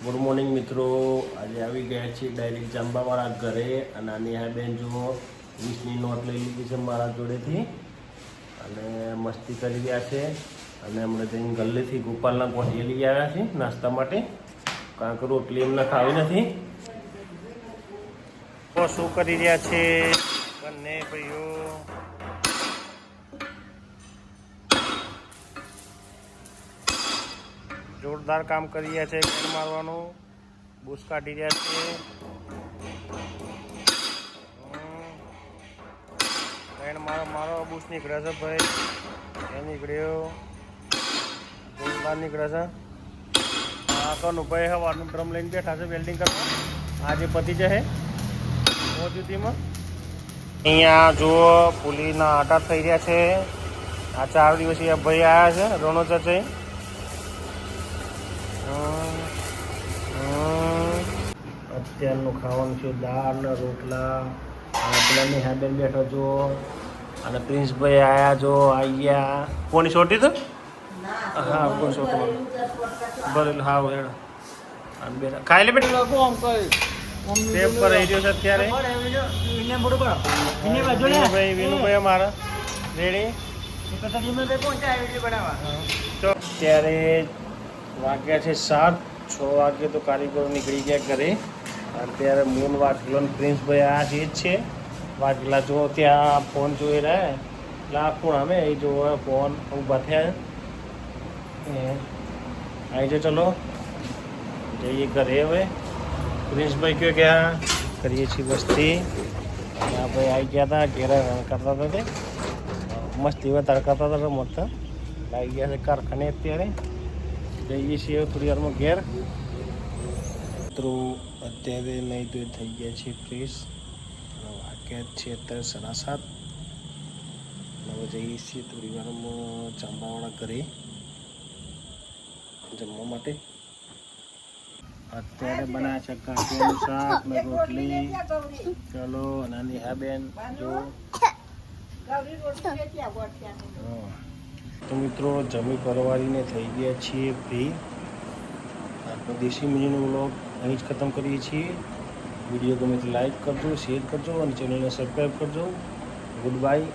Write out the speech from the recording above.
Good morning મિત્રો, આજે આવી ગયા છીએ ડાયરેક્ટ જાંબાવાળા ઘરે અને આની આ બેન જુઓ 20ની નોટ લઈ લીધી છે મારા જોડેથી અને મસ્તી કરી રહ્યા છે. અને હમણાં જઈને ગલ્લેથી ગોપાલના ગોઠિયા લઈ આવ્યા છે નાસ્તા માટે, કારણ કે રોટલી એમને ખાવી નથી. તો શું કરી રહ્યા છે બંને ભાઈઓ? જોરદાર કામ કરી રહ્યા છે. ઘર મારવાનું બૂસ કાઢી રહ્યા છે. મારો બૂસ નીકળે છે ભાઈ, એ નીકળ્યો જોરદાર નીકળે છે. હા કનુભાઈ સવારનું ડ્રમ લઈને બેઠા છે વેલ્ડિંગ કરવા. આજે પતી જશે મોજુદીમાં. અહીંયા જુઓ પુલીના આટા થઈ રહ્યા છે. આ 4 દિવસથી ભાઈ આવ્યા છે રોણો ચચઈ. અત્યારનું ખાવાનું છે દાળ ને રોટલા. અને પેલાની હાબેન બેઠો જો અને પ્રિન્સભાઈ આયા જો આવ્યા. કોની છોટી તો હા કોની છોટી ભરેલું હા હેડ અને બેઠા ખાઈ લે બેટા. સેવ કરી રહ્યો છે અત્યારે વિનુભાઈ અમારા રેડી. અત્યારે વાગ્યા છે 7-6 વાગે તો કારીગરો નીકળી ગયા ઘરે. અત્યારે મૂન વાઘલો પ્રિન્સભાઈ આ જે જ છે વાઘલા જો ત્યાં ફોન જોઈ રહ્યા એટલે આ કોણ અમે એ જો ફોન ઊભા થયા. આવી જાઓ ચલો જઈએ ઘરે. હવે પ્રિન્સભાઈ કયો ગયા કરીએ છીએ વસ્તી. આ ભાઈ આવી ગયા હતા ઘેરા કરતા હતા તે મસ્તી વધારે કરતા હતા રમતા. આવી ગયા છે કારખાને. અત્યારે જઈએ છીએ થોડી વારમાં ઘેર. મિત્રો અત્યારે નહીં તો થઈ ગયા છે ફ્રેશ. વાગ્યા છે અત્યારે 7:30. હવે જઈએ છીએ થોડી વારમાં ચાંબાવાળા ઘરે જમવા માટે. અત્યારે બનાવે છે કાંકરીનું શાક ને રોટલી. ચલો નાની હા બેન જો. તો મિત્રો જમી પરવારીને થઈ ગયા છીએ ફ્રી. આપણો દેશી મિનીનો વ્લોગ અહીં જ ખતમ કરીએ છીએ. વિડીયો ગમે તો લાઈક કરજો, શેર કરજો અને ચેનલને સબસ્ક્રાઈબ કરજો. Good bye.